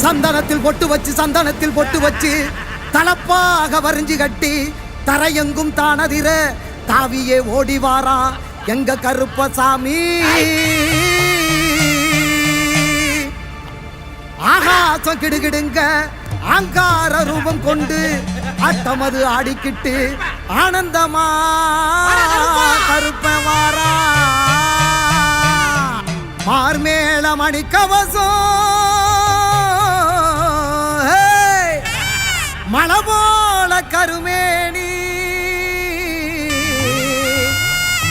சந்தனத்தில் பொட்டு வச்சு தலப்பாக வரிஞ்சு கட்டி தரையெங்கும் தானதிர தாவியே ஓடிவாரா எங்க கருப்பசாமி. ஆகாசம் கிடுகிடுங்க அங்கார ரூபம் கொண்டு அட்டமது ஆடிக்கிட்டு ஆனந்தமா கருப்பவாரா. மார்மேள மணிக்கவசம் மலை போல கருமேனி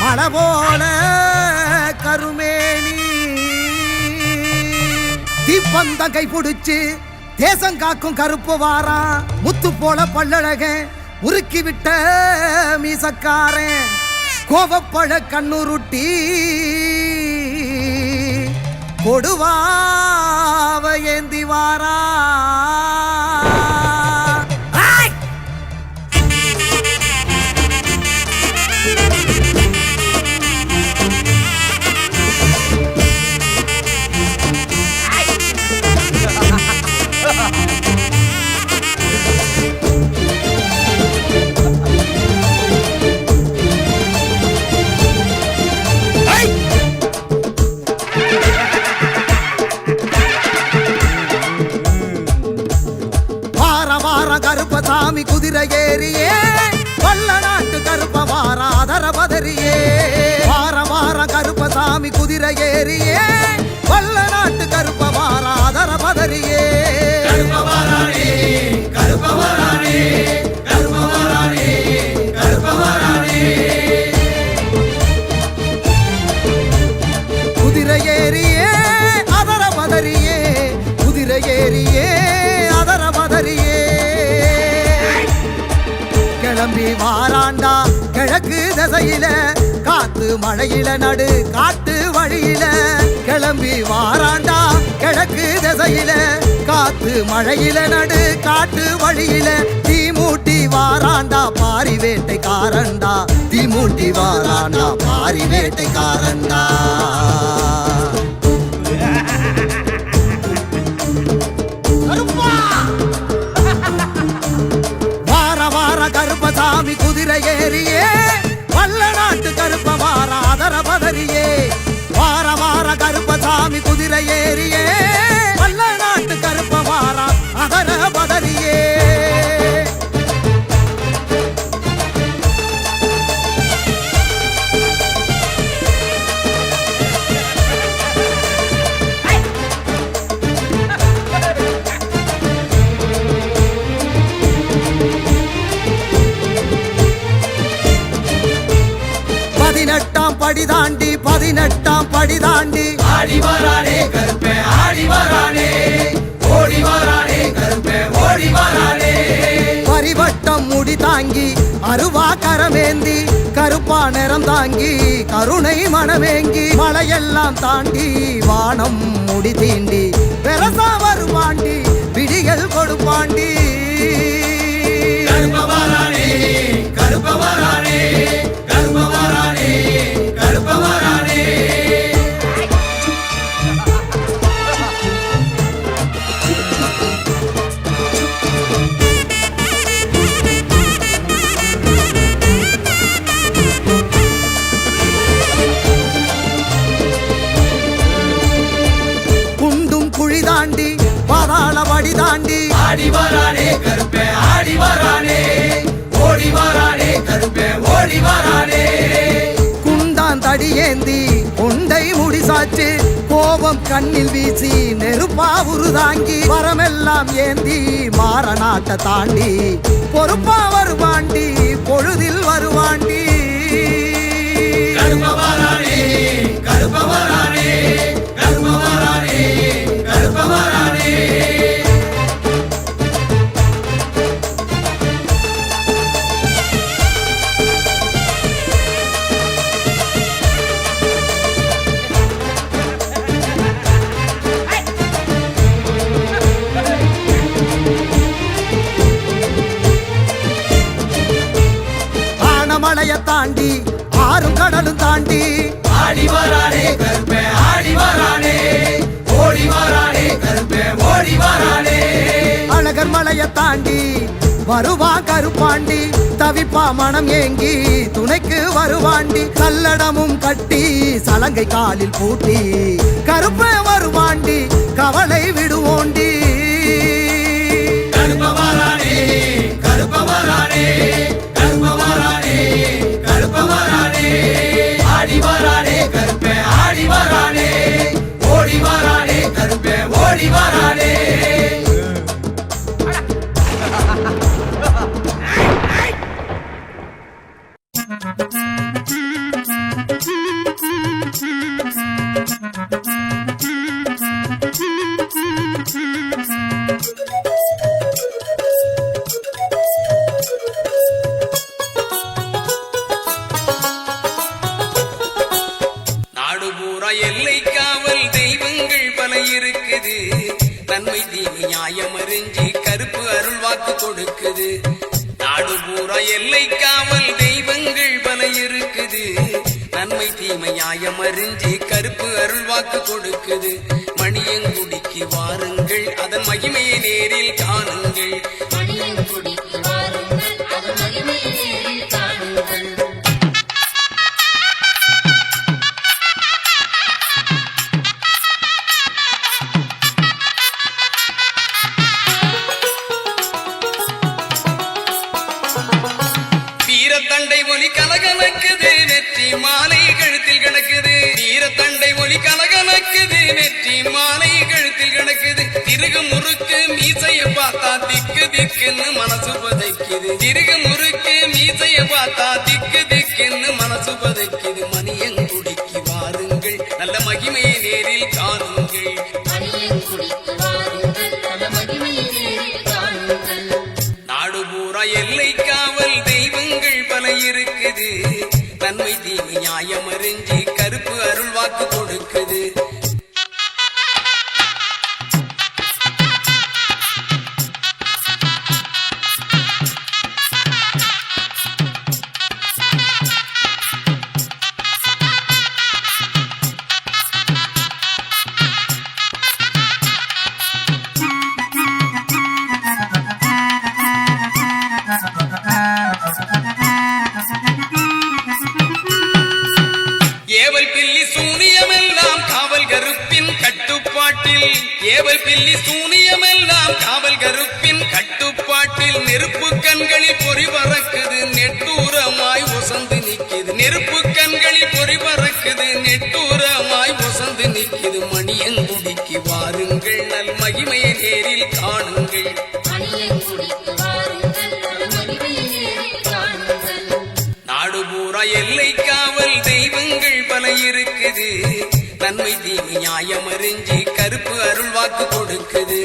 மலை போல கருமேனி. தீப்பந்த கை பிடிச்சு தேசம் காக்கும் கருப்பு வாரா. முத்து போல பல்லழக உருக்கி விட்ட மீசக்காரன் கோவப்பழ கண்ணுருட்டி கொடுவாவ ஏந்தி வாரா. கருப்பசாமி குதிரை ஏறியே வல்ல நாட்டு கருப்ப வாராதர பதறியே. வார கருப்பசாமி குதிரை ஏறியே வல்ல நாட்டு கருப்ப வாராதர பதறியே. குதிரை ஏறியே அதர பதறியே குதிரை ஏறியே அதர பதறியே. கிளம்பி வாராண்டா கிழக்கு திசையில காத்து மழையில நடு காட்டு வழியில. கிளம்பி வாராண்டா கிழக்கு திசையில காத்து மழையில நடு காட்டு வழியில. தீமூட்டி வாராண்டா பாரி வேட்டைக்காரண்டா தீமூட்டி வாராண்டா பாரி வேட்டைக்காரண்டா. கருப்பசாமி குதிரை ஏறியே வல்ல நாட்டு கருப்ப வாராதர பதறியே. வார கருப்பசாமி குதிரை ஏறியே வல்ல நாட்டு கருப்ப வாரா அதர பதறியே. பதினெட்டாம் படி தாண்டி ஆடி வரானே கருப்பே ஆடி வரானே ஓடி வரானே கருப்பே ஓடி வரானே. பரிவட்டம் முடி தாங்கி அருவா கரமேந்தி கருப்பா நிறம் தாங்கி கருணை மனமேங்கி மலையெல்லாம் தாண்டி வானம் முடி தீண்டி பெரசா வருவாண்டி விடிகள் கொடுப்பாண்டி. கருப்ப வரானே கருப்ப வரானே கருப்ப வரானே கருப்ப வரானே. குண்டும் குழி தாண்டி பாதாள வடி தாண்டி ஆடி வரானே கருப்பே ஆடி வரானே ஓடி வரானே கருப்பே ஓடி வரானே. குண்டான் தடியேந்தி உண்டை முடிசாச்சு கோபம் கண்ணில் வீசி நெருப்பா உருதாங்கி வரமெல்லாம் ஏந்தி மாறநாட்ட தாண்டி பொறுப்பா வருவாண்டி பொழுதில் வருவாண்டி. கருப்ப வரானே கருப்ப வரானே கருப்ப வரானே கருப்ப வரானே. மலைய தாண்டி ஆறும் கடலும் தாண்டி ஆடி வரானே கருப்பே ஆடி வரானே ஓடி வரானே கருப்பே ஓடி வரானே. தாண்டி வருவா கருப்பாண்டி தவிப்பா மனம் ஏங்கி துணைக்கு வருவாண்டி கல்லடமும் கட்டி சலங்கை காலில் பூட்டி கருப்ப வருவாண்டி கவலை விடுவோண்டி கருப்பவரானே கருப்பவரானே கருப்பவரானே கருப்பவரானே ஆடி வரானே கருப்பே ஆடி வரானே ஓடி வரானே கருப்பே ஓடி வரானே எல்லை காவல் தெய்வங்கள் பல இருக்குது நன்மை தீமை நியாயம் அறிஞ்சி கருப்பு அருள் வாக்கு கொடுக்குது நாடு பூரா எல்லை காவல் தெய்வங்கள் பல இருக்குது நன்மை தீமை நியாயம் அறிஞ்சி கருப்பு அருள் வாக்கு கொடுக்குது மணியங்குடிக்கு வாருங்கள் அதன் மகிமையை நேரில் காணுங்கள் மணியங்குடிக்கு வாருங்கள் அதன் மகிமையை நேரில் காணுங்கள் வீரத்தண்டை ஒலி கலகலக்குது நெற்றி மாலை கழுத்தில் கிடக்குது வீரத்தண்டை ஒலி கலகலக்குது நெற்றி மாலை கழுத்தில் கிடக்குது திருகு முறுக்கு மீசைய பார்த்தா திக்கு திக்குன்னு மனசு பதைக்குது திருகு முறுக்கு மீசைய பார்த்தா திக்கு திக்குன்னு மனசு பதைக்குது மணியங்குடிக்கு வாருங்கள் நல்ல மகிமையை நேரில் காணுங்கள் மணியங்குடிக்கு வாருங்கள் நல்ல மகிமையை நேரில் காணுங்கள் நாடு பூரா எல்லை காவல் தெய்வங்கள் பல இருக்குது நன்மை தீமை நியாயம் அறிஞ்சி கருப்பு அருள் வாக்கு கொடுக்குது ஏவல் பில்லி சூனியமெல்லாம் காவல் கருப்பின் கட்டுப்பாட்டில் ஏவல் பில்லி சூனியமெல்லாம் காவல் கருப்பின் கட்டுப்பாட்டில் நெருப்பு கண்களில் பொறி பறக்குது நெட்டூரமாய் ஒசந்து நிக்குது நெருப்பு கண்களில் பொறி பறக்குது நெட்டூரமாய் ஒசந்து நிக்குது மணியங்குடிக்கு வாருங்கள் நல் மகிமையை நேரில் காணுங்கள் மணியங்குடிக்கு வாருங்கள் நல்ல மகிமையை நேரில் காணுங்கள் நாடு பூரா எல்லை காவல் தெய்வங்கள் பல இருக்குது நன்மை தீமை நியாயம் அறிஞ்சி கருப்பு அருள் வாக்கு கொடுக்குது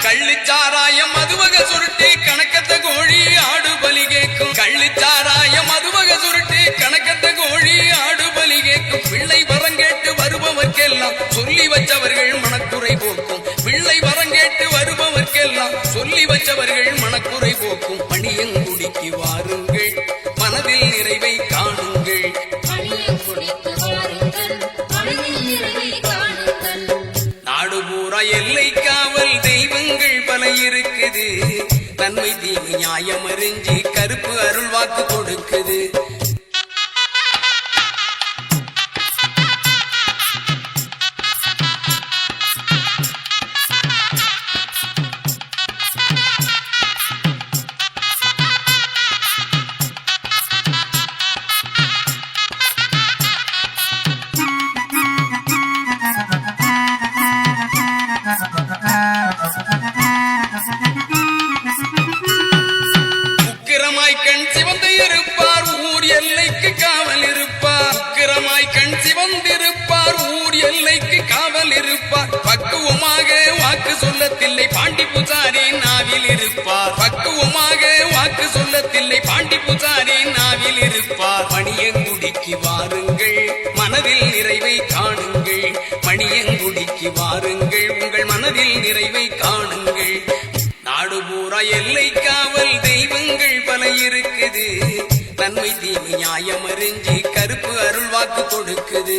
கள்ளிச்சாராயம் மதுவக சுருட்டி கணக்கத்த கோழி ஆடு பலி கேட்கும் கள்ளிச்சாராயம் மதுவக சுருட்டி கணக்கத்த கோழி ஆடு பலி கேட்கும் பிள்ளை வரங்கேட்டு வருபவர்க்கெல்லாம் சொல்லி வச்சவர்கள் மனக்குறை போக்கும் பிள்ளை வரங்கேட்டு வருபவர்க்கெல்லாம் சொல்லி வச்சவர்கள் மனக்குறை போக்கும் மணியங்குடிக்கு வாருங்கள் மனதில் நிறைவை காணுங்கள் மணியங்குடிக்கு வாருங்கள் மனதில் நிறைவை காணுங்கள் நாடு பூரா எல்லை காவல் தெய்வங்கள் பல இருக்குது நன்மை தீமை நியாயம் அறிஞ்சி கருப்பு அருள் வாக்கு கொடுக்குது உக்கிரமாய் கண் சிவந்து இருப்பார் ஊர் எல்லைக்கு காவல் இருப்பார் உக்கிரமாய் கண் சிவந்திருப்பார் ஊர் எல்லைக்கு காவல் இருப்பார் பக்குவமாக வாக்கு சொல்லத்தில்லை பாண்டி புசாரி நாவில் இருப்பார் பக்குவமாக வாக்கு சொல்லத்தில்லை பாண்டி புசாரி நாவில் இருப்பார் மணியங்குடிக்கு வாருங்கள் மனதில் நிறைவை காணுங்கள் மணியங்குடிக்கு வாருங்கள் உங்கள் மனதில் நிறைவை காணுங்கள் நாடு பூரா எல்லை காவல் தெய்வங்கள் அருள்வாக்கு கொடுக்குது.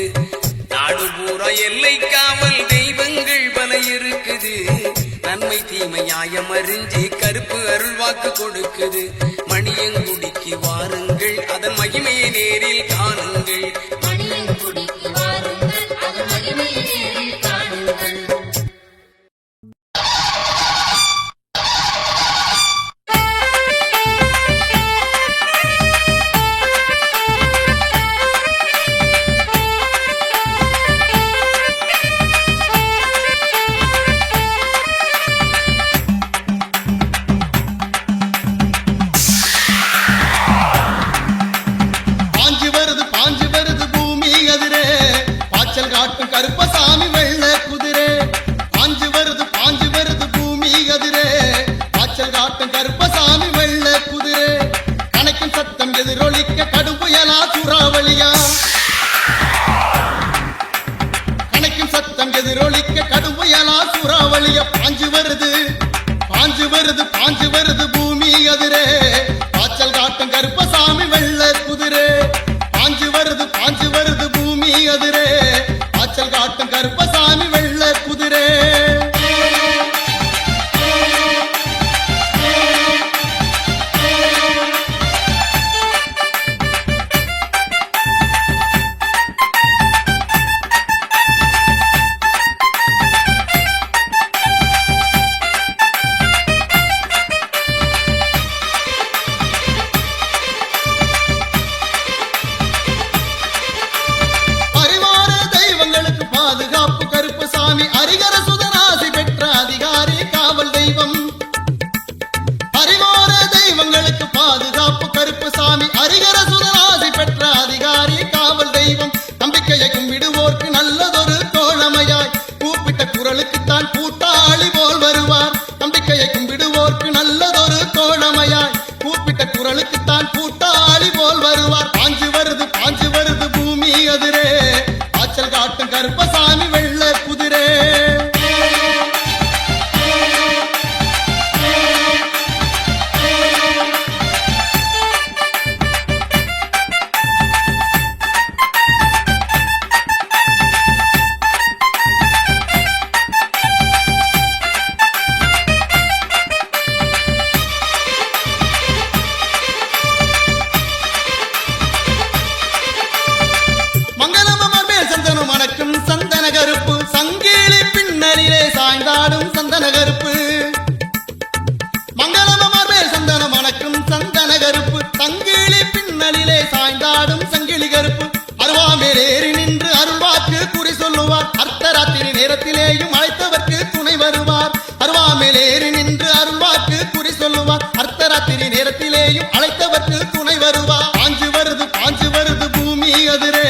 நாடு பூரா எல்லை காவல் தெய்வங்கள் பல இருக்குது. நன்மை தீமை நியாயம் அறிஞ்சு கருப்பு அருள்வாக்கு கொடுக்குது. மணியங்குடிக்கு வாருங்கள், அதன் மகிமையை நேரில் காணுங்கள். மணியங்குடிக்கு வாருங்கள், அதன் மகிமையை நேரில் காணுங்கள். பாஞ்சு வருது பூமி அதிரே, பாய்ச்சல் காட்டும் கருப்பசாமி வெள்ள குதிரே. பாஞ்சு வருது பூமி அதிரே, பாய்ச்சல் காட்டும் கருப்பசாமி வெள்ள குதிரே. கணக்கும் சத்தம் எதிரொலிக்க கடும் புயலா சூறாவளியா, கணக்கும் சத்தம் எதிரொலிக்க கடும் புயலா சூறாவளியா. பாஞ்சு வருது பூமி அதிரே, பாய்ச்சல் காட்டும் கருப்பசாமி வெள்ள குதிரே. பாஞ்சு வருது பூமி அதிரே, பாய்ச்சல் காட்டும் கருப்பசாமி வெள்ள குதிரே. பாதுகாப்பு கருப்பசாமி அரிகர சுதனாசி பெற்ற அதிகாரி காவல் தெய்வம். பரிவார தெய்வங்களுக்கு பாதுகாப்பு கருப்பசாமி அரிகர சுதனாசி பெற்ற அதிகாரி காவல் தெய்வம். நம்பிக்கையை கும்பிடுவோர்க்கு நல்லதொரு தோழமையாய், கூப்பிட்ட குரலுக்குத்தான் கூட்டாளி போல் வருவார். நம்பிக்கையை கும்பிடுவோர்க்கு நல்லதொரு தோழமையாய், கூப்பிட்ட குரலுக்குத்தான் கூட்டாளி போல் வருவார். பாஞ்சு வருது பூமி அதிரே, பாய்ச்சல் காட்டும் கருப்பசாமி வெள்ள குதிரே. மணக்கும் சந்தன கருப்பு, சங்கிலி பின்னலிலே சாய்ந்தாடும் சந்தன கருப்பு. மங்களமர்மே சந்தன மணக்கும் சந்தன கருப்பு, சங்கிலி பின்னலிலே சாய்ந்தாடும் சங்கிலி கருப்பு. அருவாமேலேறி நின்று அருள்வாக்கு குறி சொல்லுவார், அர்த்தராத்திரி நேரத்திலேயும் அழைத்தவர்க்கு துணை வருவார். அருவாமேலேறி நின்று அருள்வாக்கு குறி சொல்லுவார், அர்த்தராத்திரி நேரத்திலேயும் அழைத்தவர்க்கு துணை வருவார். பாஞ்சு வருது பூமி அதிரே,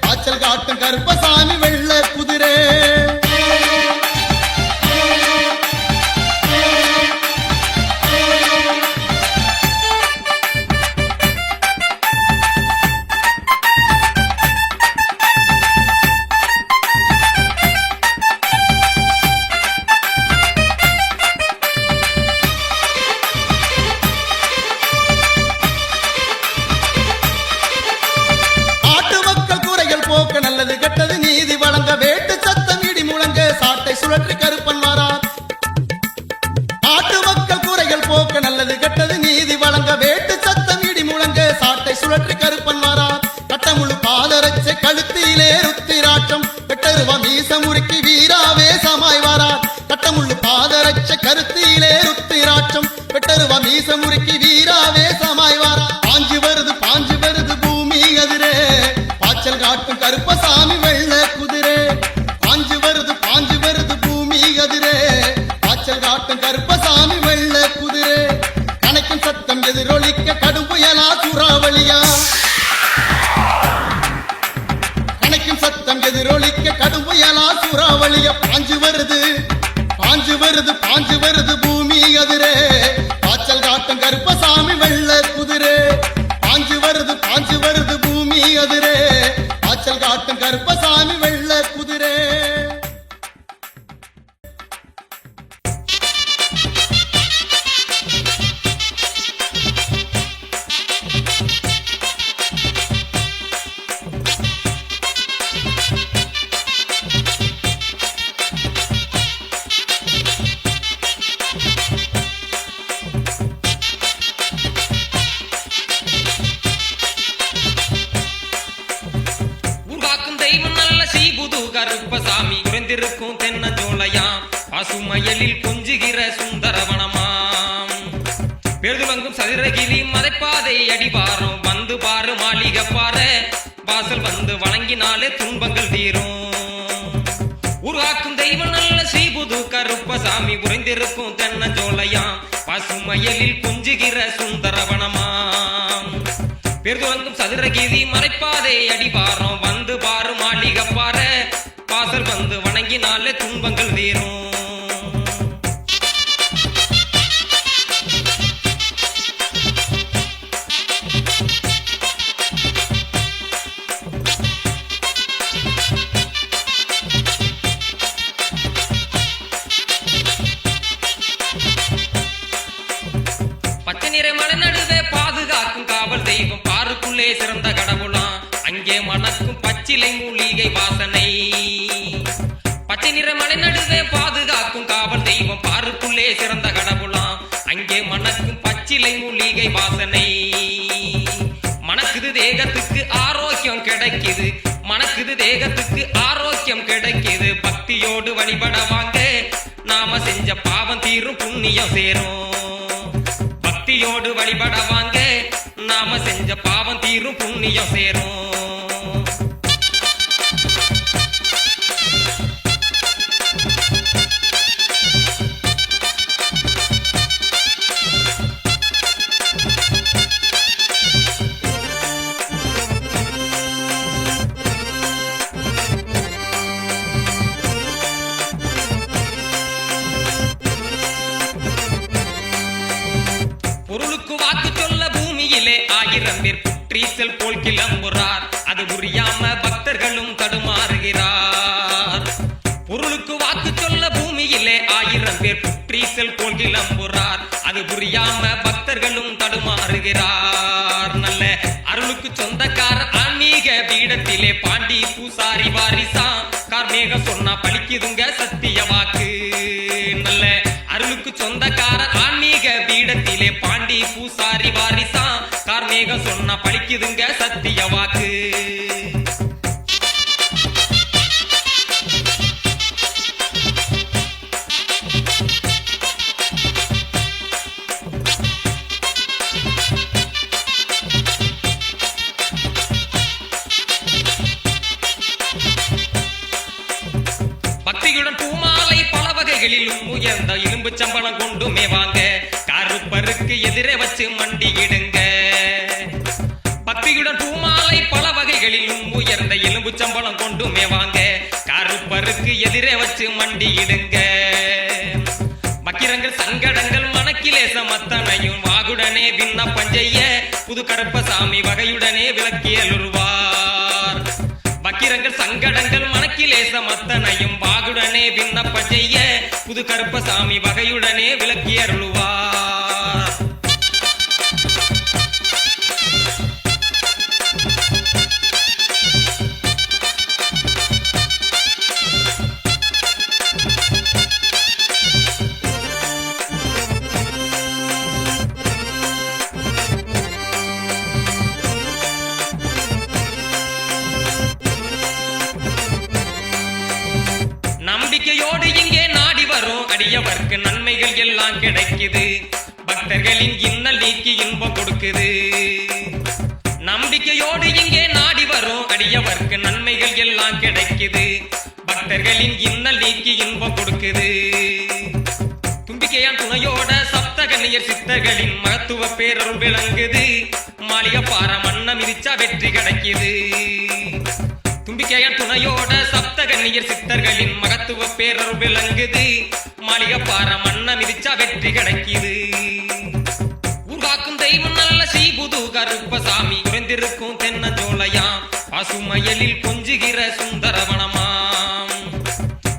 பாய்ச்சல் காட்டும் கருப்பசாமி வெள்ள குதிரே. நல்லது கெட்டது நீதி வழங்க, வேட்டு சத்தம் இடி முழங்க, சாட்டை சுழற்றி கருப்பன் மாறார். நாட்டு மக்கள் குறைகள் போக்க நல்லது கெட்டது நீதி வழங்க, வேட்டு சத்தம் இடி முழங்க, சாட்டை சுழற்றி கருப்பன் மாறார். கட்டமுழு பாதரச்சை கழுத்திலே ருத்திராட்சம், வெட்டருவ மீச முறுக்கி வீராவே சமாய் வாரார். கட்டமுழு பாதரச்சை கருத்திலே ருத்திராட்சம், வெட்டருவ மீச முறுக்கி வீராவே சமாய் வாரார். பாஞ்சு வருது பூமி அதிரே, பாய்ச்சல் காட்டும் கருப்பசாமி வெள்ள குதிரே. பாஞ்சு வருது பூமி அதிரே, பாய்ச்சல் காட்டும் கருப்பசாமி வெள்ள குதிரே. கணக்கும் சத்தம் எதிரொலிக்க கடும் புயலா சூறாவளியா, கணக்கும் சத்தம் எதிரொலிக்க கடும் புயலா சூறாவளியா. பாஞ்சு வருது பூமி அதிரே, பாய்ச்சல் காட்டும் கருப்பசாமி வெள்ள குதிரே. பாஞ்சு வருது பூமி அதிரே, பாய்ச்சல் காட்டும் கருப்பசாமி வெள்ள குதிரே. பசுமயலில் கொஞ்சுகிற சுந்தரவனமாம் பெருதுலங்கும் சதுரகிரி மலைப்பாதை அடிவாரம் வந்து பாரு மாளிகை பாரு வாசல் வந்து வணங்கினாலே துன்பங்கள் தீரும் உருவாக்கும் தெய்வம் நல்ல ஸ்ரீபுது கருப்பசாமி உறைந்திருக்கும் தென்னஞ்சோலையாம் பசுமயலில் கொஞ்சுகிற சுந்தரவனமாம் பெருதுலங்கும் சதுரகிரி மலைப்பாதை அடிவாரம் வந்து பாரு மாளிகை பாரு வாசல் வந்து வணங்கினாலே துன்பங்கள் தீரும் பச்சை நிற மலை நடுவே பாதுகாக்கும் காவல் தெய்வம் பாருக்குள்ளே சிறந்த கடவுளாம் அங்கே மணக்கும் பச்சிலை மூலிகை வாசனை பச்சை நிற மலை நடுவே பாதுகாக்கும் காவல் தெய்வம் பாருக்குள்ளே சிறந்த கடவுளாம் அங்கே மணக்கும் பச்சிலை மூலிகை வாசனை மணக்குது தேகத்துக்கு ஆரோக்கியம் கிடைக்குது மணக்குது தேகத்துக்கு ஆரோக்கியம் கிடைக்குது பக்தியோடு வழிபட வாங்க நாம செஞ்ச பாவம் தீரும் புண்ணியம் சேரும் பக்தியோடு வழிபட வாங்க நாம செஞ்ச பாவம் தீரும் புண்ணியம் சேரும் பொருளுக்கு வாக்கு சொல்ல பூமியிலே 1000 பேர் புற்றீசல் போல் கிளம்புறார் அது புரியாம பக்தர்களும் தடுமாறுகிறார் பொருளுக்கு வாக்கு சொல்ல பூமியிலே 1000 பேர் புற்றீசல் போல் கிளம்புறார் அது புரியாம பக்தர்களும் தடுமாறுகிறார் நல்ல அருளுக்கு சொந்தக்காரர் ஆன்மீக பீடத்திலே பாண்டி பூசாரி வாரிசா கார்மேக சொன்னா பழிக்குதுங்க சத்திய வாக்கு நல்ல அருளுக்கு சொந்தக்காரர் ஆன்மீக பீடத்திலே பாண்டி பூசாரி வாரிசா கார்மேக சொன்னா பழிக்குதுங்க சத்திய வாக்கு பக்தியுடன் பூமாலை பல வகைகளிலும் உயர்ந்த இரும்பு சம்பளம் கொண்டு மேவாங்க கருப்பருக்கு எதிரே வச்சு மண்டியிடுங்க பக்தியுடன் பூமாலை பல வகைகளிலும் உயர்ந்த எலும்பு சம்பளம் கொண்டு மேவாங்க கருப்பருக்கு எதிரே வச்சு மண்டியிடுங்க மக்கிரங்கள் சங்கடங்கள் மனக்கிலேச மத்தனையும் வாகுடனே விண்ணப்பம் செய்ய புது கருப்பசாமி வகையுடனே விளக்கியலுருவார் பக்கிரங்கள் சங்கடங்கள் மனக்கிலேச மத்தனையும் வாகுடனே விண்ணப்பம் செய்ய புது கருப்பசாமி வகையுடனே விளக்கியருளுவார் நம்பிக்கையோடு இங்கே நாடி வரும் அடியவர்க்கு நன்மைகள் எல்லாம் கிடைக்குது பக்தர்களின் இன்னல் நீக்கி இன்பம் கொடுக்குது நம்பிக்கையோடு இங்கே நாடி வரும் அடியவர்க்கு நன்மைகள் எல்லாம் கிடைக்குது பக்தர்களின் இன்னல் நீக்கி இன்பம் கொடுக்குது தும்பிக்கையான் துணையோட சப்தகன்னியர் சித்தர்களின் மகத்துவ பேரருள் விளங்குது மாளிகை பார மன்ன மிதிச்சா வெற்றி கிடைக்குது தும்பிக்கையான் துணையோட சப்தகன்னியர் சித்தர்களின் மகத்துவ பேரருள் விளங்குது மாளிகை பார மன்ன மிதிச்சா வெற்றி கிடைக்குது உருவாக்கும் தெய்வம் நல்ல ஸ்ரீபுது கருப்பசாமி உறைந்திருக்கும் தென்னஞ்சோலையாம் பசுமயலில் கொஞ்சுகிற சுந்தரவனமாம்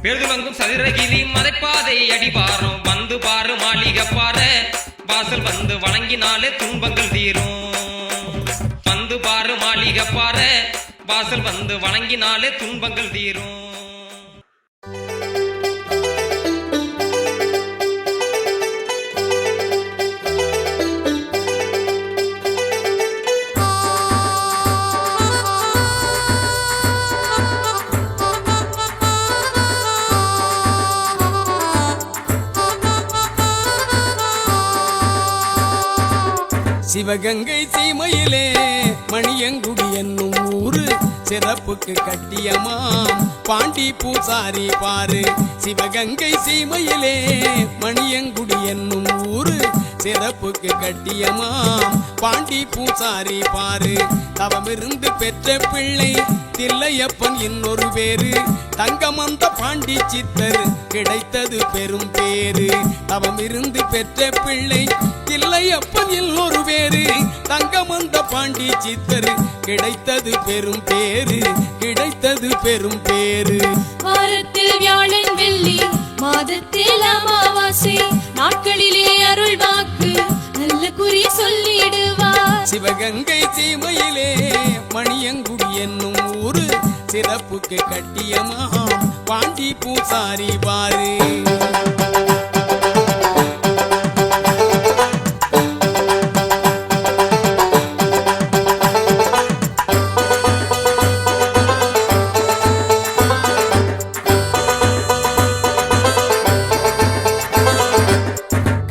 பெருதுலங்கும் சதுரகிரி மலைப்பாதை அடிவாரம் வந்து பாரு மாளிகை பாரு வாசல் வந்து வணங்கினாலே துன்பங்கள் தீரும் வந்து பாரு மாளிகை பாரு வாசல் வந்து வணங்கினாலே துன்பங்கள் தீரும் சிவகங்கை சீமையிலே மணியங்குடி என்னும் ஊரு சிறப்புக்கு கட்டியமாம் பாண்டி பூசாரி பாரு. சிவகங்கை சீமையிலே மணியங்குடி என்னும் ஊரு சிறப்புக்கு கட்டியமாம் பாண்டி பூசாரி பாரு. தவமிருந்து பெற்ற பிள்ளை தில்லையப்பன் இன்னொரு பேரு. தங்கமந்த பாண்டி சித்தர் கிடைத்தது பெரும் பேரு. தவமிருந்து பெற்ற பிள்ளை தில்லையப்பன் இன்னொரு பேரு. தங்கமந்த பாண்டி சித்தர் கிடைத்தது பெரும் பேரு. கிடைத்தது பெரும் பேரு. வாரத்தில் வியாழன் வெள்ளி மாதத்தில் அமாவாசை நாட்களிலே அருள் வாக்கு நல்ல குறி சொல்லிடுவார். சிவகங்கை சீமையிலே மணியங்குடி என்னும் ஊரு சிறப்புக்கு கட்டியமாம் பாண்டி பூசாரி பாரு.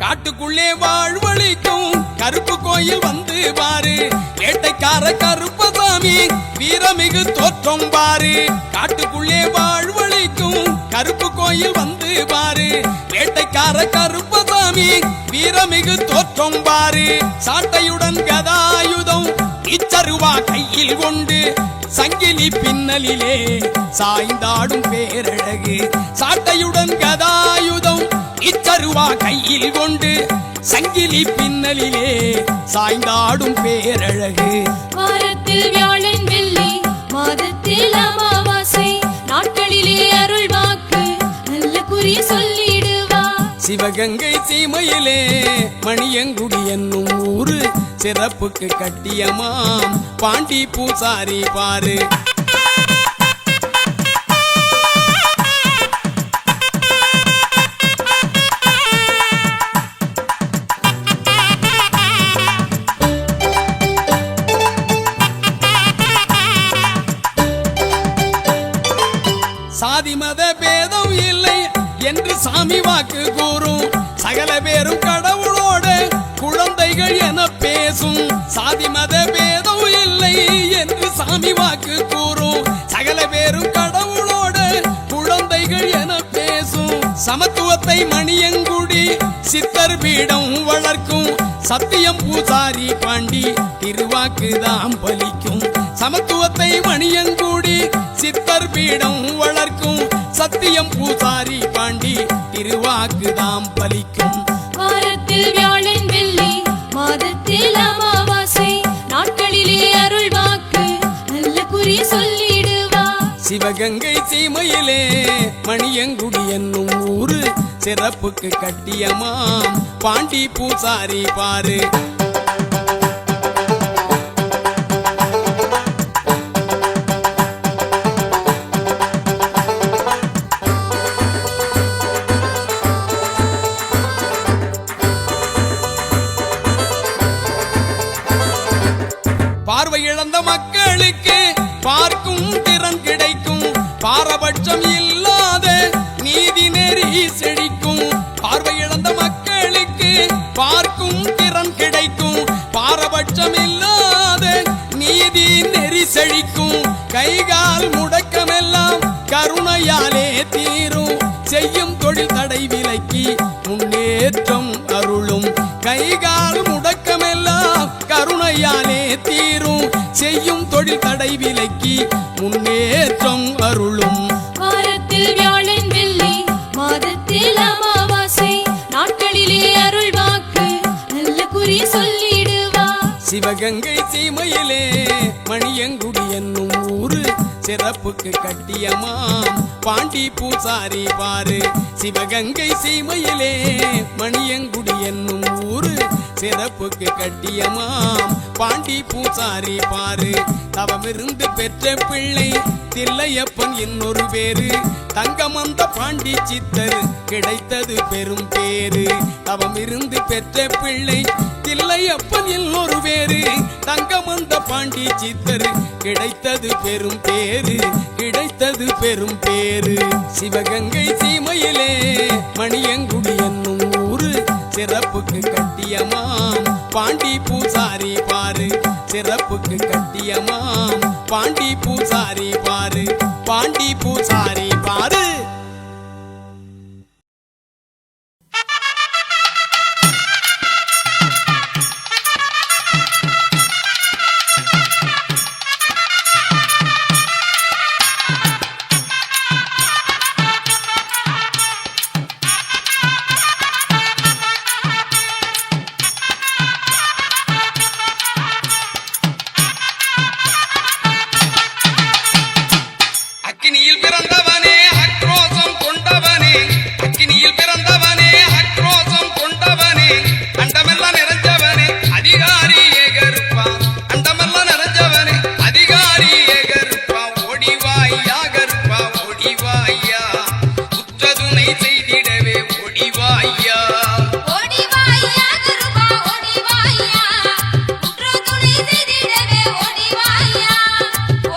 காட்டுக்குள்ளே வாழ்வழிக்கும் கருப்பு கோயில் வந்து பாரு. வேட்டைக்கார கருப்பசாமி வீரமிகு தோற்றம் பாரு. காட்டுக்குள்ளே வாழ்வழிக்கும் கருப்பு கோயில் வந்து பாரு. வேட்டைக்கார கருப்பசாமி வீரமிகு தோற்றம் பாரு. சாட்டையுடன் கதாயுதம் இச்சருவா கையில் கொண்டு சங்கிலி பின்னலிலே சாய்ந்தாடும் பேரழகு. சாட்டையுடன் கதாயுதம் இச்சருவா கையில் கொண்டு சங்கிலி பின்னலிலே சாய்ந்தாடும் பேரழகு. வாரத்தில் வியாழன் வெள்ளி மாதத்தில் அமாவாசை நாட்களிலே அருள் வாக்கு நல்ல குறி சொல்லிடுவார். சிவகங்கை சீமையிலே மணியங்குடி என்னும் ஊரு சிறப்புக்கு கட்டியமாம் பாண்டி பூசாரி பாரு. சாதி மத பேதம் இல்லை என்று சாமி வாக்கு கூறும். சகல பேரும் கடவுளோட குழந்தைகள் என பேசும். சாதி மத பேதம் இல்லை என்று சாமி வாக்கு கூறும். சகல பேரும் கடவுளோட குழந்தைகள் என பேசும். சமத்துவத்தை மணியங்குடி சித்தர் பீடம் வளர்க்கும். சத்தியம் பூசாரி பாண்டி திருவாக்குதாம் பலிக்கும். சமத்துவத்தை மணியங்குடி சித்தர் பீடம் வளர்க்கும். சத்தியம் பூசாரி பாண்டி திருவாக்குதாம் பலிக்கும். வாரத்தில் வியாழன் வெள்ளி மாதத்தில் அமாவாசை நாட்களிலே அருள் வாக்கு நல்ல குறி சொல்லிடுவார். சிவகங்கை சீமையிலே மணியங்குடி என்னும் ஊரு சிறப்புக்கு கட்டியமாம் பாண்டி பூசாரி பாரு. பார்வை இழந்த மக்களுக்கு பார்க்கும் திறன் கிடைக்கும். பாரபட்சம் இல்லாத நீதி நெறி செழிக்கும். பார்வை இழந்த மக்களுக்கு பார்க்கும் திறன் கிடைக்கும். பாரபட்சம் இல்லாத நீதி நெறி செழிக்கும். கைகால் முடக்கமெல்லாம் கருணையாலே தீரும். செய்யும் தொழில் தடை விலக்கி முன்னேற்றம் அருளும். கைகால் முடக்கமெல்லாம் கருணையாலே தீரும். செய்யும் தொழில் தடை விலக்கி முன்னேற்றம் அருளும். வாரத்தில் வியாழன் வெள்ளி மாதத்தில் அமாவாசை நாட்களிலே அருள் வாக்கு நல்ல குறி சொல்லிடுவார். சிவகங்கை சீமையிலே மணியங்குடி என்னும் ஊரு சிறப்புக்கு கட்டியமாம் பாண்டி பூசாரி பாரு. சிவகங்கை சீமையிலே மணியங்குடி என்னும் ஊரு சிறப்புக்கு கட்டியமாம் பாண்டி பூசாரி பாரு. தவமிருந்து பெற்ற பிள்ளை தில்லையப்பன் இன்னொரு பேரு. தங்கமந்த பாண்டி சித்தர் கிடைத்தது பெரும் பேரு. தவமிருந்து பெற்ற பிள்ளை தில்லையப்பன் இன்னொரு பேரு. தங்கமந்த பாண்டி சித்தர் கிடைத்தது பெரும் பேரு. கிடைத்தது பெரும் பேரு. சிவகங்கை சீமையிலே மணியங்குடி என்னும் ஊரு சிறப்புக்கு கட்டியமாம் பாண்டி பூசாரி சிறப்புக்கு கட்டியமாம் பாண்டி பூசாரி பாரு, பாண்டி பூசாரி பாரு. அக்கினியில் பிறந்தவனே ஆக்ரோஷம் கொண்டவனே, அக்கினியில் பிறந்தவனே ஆக்ரோஷம் கொண்டவனே, அண்டமெல்லாம் நிறைஞ்சவனே அதிகாரி ஏகருப்பா, அண்டமெல்லாம் நிறைஞ்சவனே அதிகாரி ஏகருப்பா. ஓடிவாயா கருப்பா ஓடிவாயா, உற்றதுணை செய்திடவே ஓடிவாயா. ஓடிவாயா கருப்பா ஓடிவாயா, உற்ற துணை செய்திடவே ஓடிவாயா.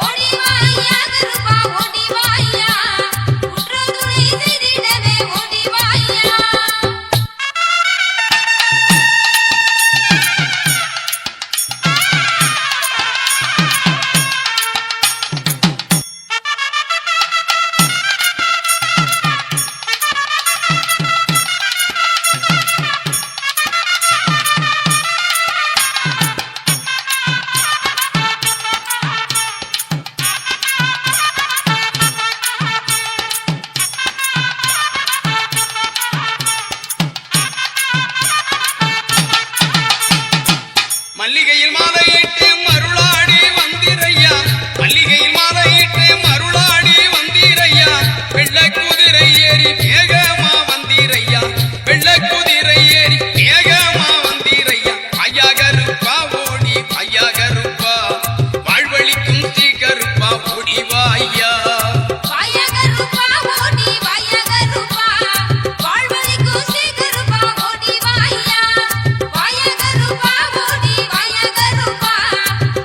ஓடிவாயா கருப்பா ஓடிவாயா, உற்ற துணை செய்திடவே ஓடிவாயா. மல்லிகையில் மாலையிட்டு மருளாடி வந்திரையா, மல்லிகையில் மாலையிட்டு மருளாடி வந்திரையா. வெள்ள குதிரை ஏறி வேகமா வந்திரையா, வெள்ள குதிரை ஏறி வேகமா வந்திரையா. ஐயா கருப்பா ஓடி ஐயா கருப்பா, வாழ்வழிக்கும் ஸ்ரீ கருப்பா ஓடிவாயா. வாயா கருப்பா ஓடி வாயா கருப்பா, வாழ்வழிக்கும் ஸ்ரீ கருப்பா ஓடிவாயா. வாயா கருப்பா ஓடி வாயா கருப்பா,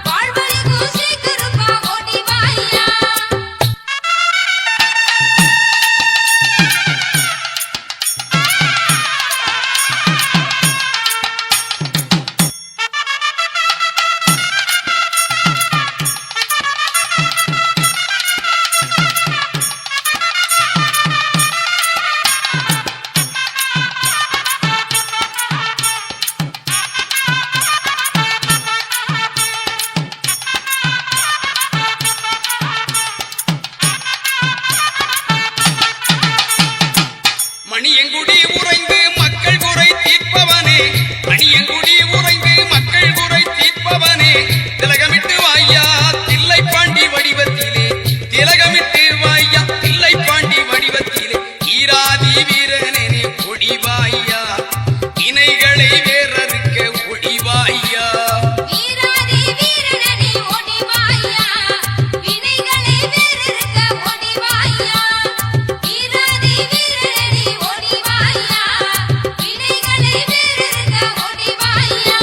வாழ்வழிக்கும் ஸ்ரீ கருப்பா ஓடிவாயா. மணியங்குடி உறைந்து மக்கள் குறை தீர்ப்பவனே, மணியங்குடி உறைந்து மக்கள் குறை தீர்ப்பவனே. திலகமிட்டு வாயா தில்லை பாண்டி வடிவத்திலே, திலகமிட்டு வாயா தில்லை பாண்டி வடிவத்திலே. ஈராதி வீரனே ஒடிவாயா, இணைகளை வேறறுக்க ஒடிவாயா. வீராதி வீரனே ஓடிவாயா, வினைகளை வேறறுக்க ஓடிவாயா. வீராதி வீரனே ஓடிவாயா, வினைகளை வேறறுக்க ஓடிவாயா.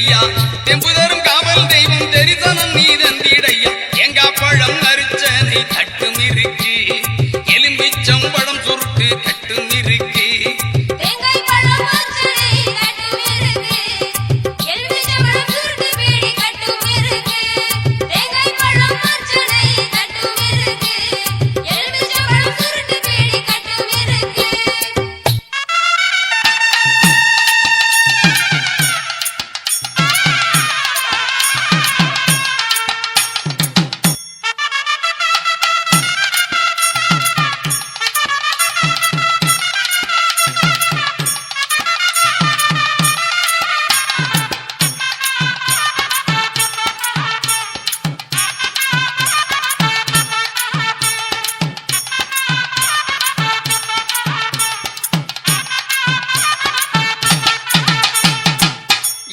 தந்திடையா தெம்பு தரும் காவல் தெய்வம் தரிசனம் நீ தந்திடையா தேங்காய் பழம் அரிச்சனை தட்டும் இருக்கு எலும்பிச்சம் பழம் சுருட்டு கட்டும் இருக்கு தேங்காய் பழம் அர்ச்சனை கட்டும் இருக்கு எலுமிச்சம்பழம் சுருட்டு பீடி கட்டும் இருக்கு தேங்காய் பழம் அர்ச்சனை கட்டும் இருக்கு எலுமிச்சம்பழம் சுருட்டு பீடி கட்டும் இருக்கு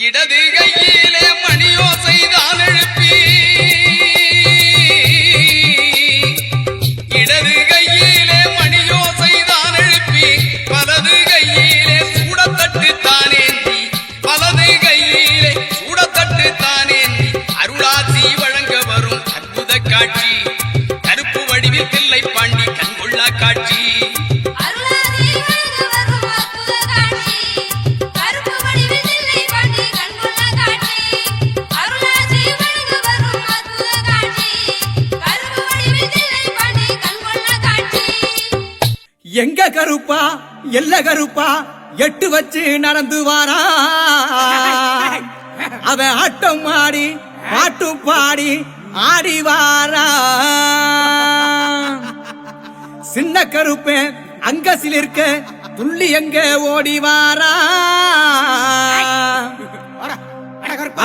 இடது கையிலே மணியோசைதான் எழுப்பி இடது கையிலே மணியோசைதான் எழுப்பி வலது கையிலே சூடத்தட்டு தானேந்தி வலது கையிலே சூடத்தட்டு தானேந்தி அருளாசி வழங்க வரும் அற்புத காட்சி கருப்பு வடிவில் தில்லை பாண்டி கண்கொள்ளா காட்சி அருளாதி வழங்கு வரும் அற்புத காட்சி கருப்பு வடிவில் தில்லை பாண்டி கண்கொள்ளா காட்சி அருளாதி வழங்கு வரும் அற்புத காட்சி கருப்பு வடிவில் தில்லை பாண்டி கண்கொள்ளா காட்சி எங்க கருப்பா எல்ல கருப்பா எட்டு வச்சு நடந்து வாரா அவன் ஆட்டம் ஆடி பாட்டு பாடி ஆடி வாரா சின்ன கருப்பேன் அங்க சிலிர்க்க துள்ளி எங்க ஓடி வாரா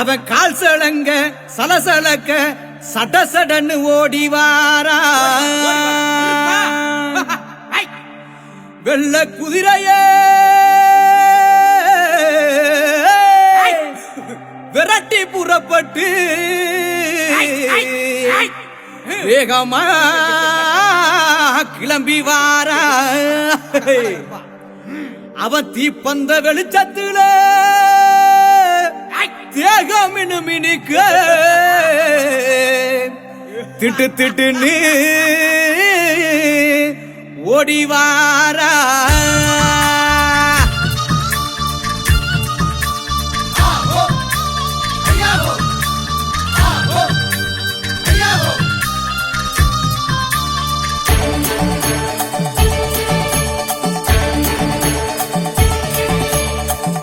அவன் கால் சலங்க சலசலக்க சடசடன்னு ஓடி வாரா வெள்ள குதிரையே விரட்டி புறப்பட்டு வேகமா கிளம்பி வாரா அவன் தீப்பந்த வெளிச்சத்துல தேகம் மினுமினுக்க திட்டு திட்டுன்னு ஓடி வாரா ஆஹோ ஐயாஹோ ஆஹோ ஐயாஹோ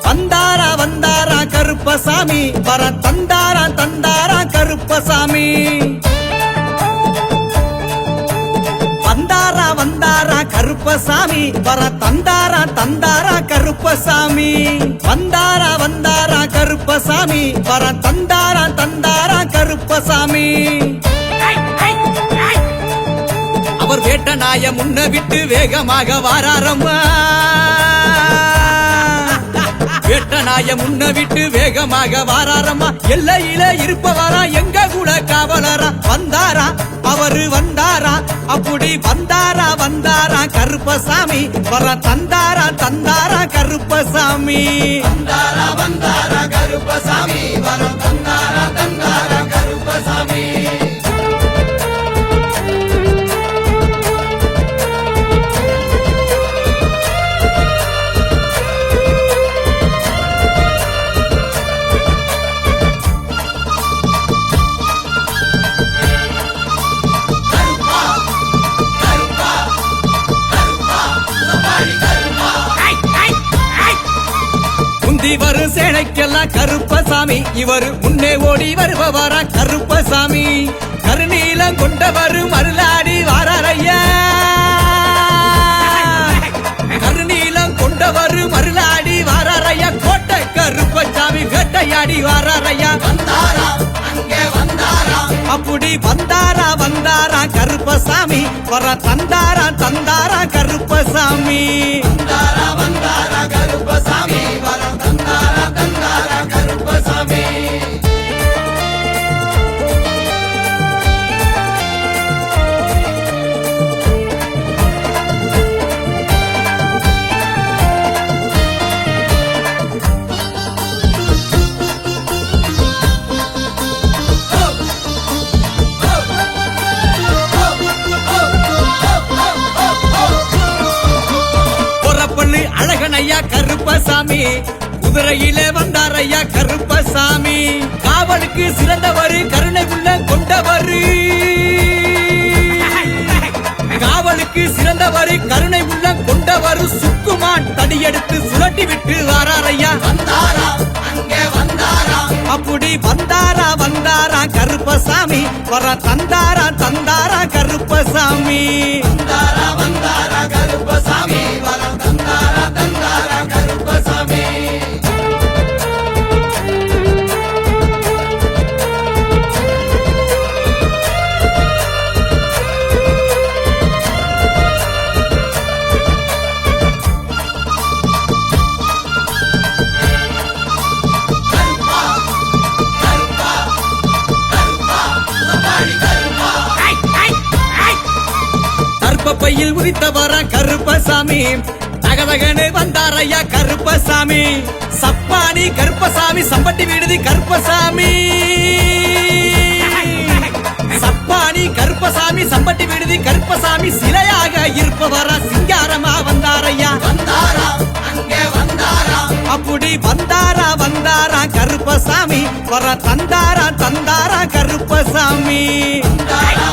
வந்தாரா வந்தாரா கருப்பசாமி வர தந்தாரா தந்தாரா கருப்பசாமி வந்தாரா வந்தாரா கருப்பசாமி வர தந்தாரா தந்தாரா கருப்பசாமி வந்தாரா வந்தாரா கருப்பசாமி வர தந்தாரா தந்தாரா கருப்பசாமி அவர் வேட்ட நாய முன்ன விட்டு வேகமாக வாராரம்மா வேட்ட நாய முன்ன விட்டு வேகமாக வாராரம்மா எல்லையில இருப்பவரா எங்க கூட காவலரா வந்தாரா அவரு வந்தாரா அப்படி வந்தாரா வந்தாரா கருப்பசாமி வர தந்தாரா தந்தாரா கருப்பசாமி வந்தாரா வந்தாரா கருப்பசாமி வரம் தந்தாரா தந்தாரா கருப்பசாமி கருப்பா கருப்பா கருப்பா சவாரி கருப்பா முந்தி வரும் சேனைக்கெல்லாம் கருப்பசாமி இவர் முன்னே ஓடி வருபவரா கருப்பசாமி கருநீலம் கொண்டவரு மருளாடி வாராரையா கருநீலம் கொண்டவரு மருளாடி வாராரையா கோட்டை கருப்பசாமி வேட்டையாடி வாராரையா வந்தாரா அங்கே வந்தாரா அப்படி வந்தாரா வந்தாரா கருப்பசாமி வர தந்தாரா தந்தாரா கருப்பசாமி வந்தாரா வந்தாரா கருப்பசாமி வரம் தந்தாரா தந்தாரா கருப்பசாமி கருப்பசாமி குதிரையிலே வந்தாரையா கருப்பசாமி காவலுக்கு சிறந்தவர் கருணை உள்ள கொண்டவர் காவலுக்கு சிறந்தவர் கருணை உள்ள கொண்டவர் சுக்குமான் தடியெடுத்து சுழட்டி விட்டு வாராரையா வந்தாரா அங்கே வந்தாரா அப்படி வந்தாரா கருப்பசாமி வர தந்தாரா கருப்பசாமி வந்தாரா கருப்பசாமி வரம் தந்தாரா கருப்பசாமி கருப்பா கருப்பா கருப்பா சபாடி கருப்பா கருப்பையில் உரித்தவர கருப்பசாமி தகதகனு வந்தாரையா கருப்பசாமி சப்பானி கருப்பசாமி சம்பட்டி விடுதி கருப்பசாமி சப்பானி கருப்பசாமி சம்பட்டி விடுதி கருப்பசாமி சிலையாக இருப்பவரா சிங்காரமா வந்தாரையா வந்தாரா அங்கே வந்தாரா அப்படி வந்தாரா கருப்பசாமி வர தந்தாரா கருப்பசாமி வந்தாரா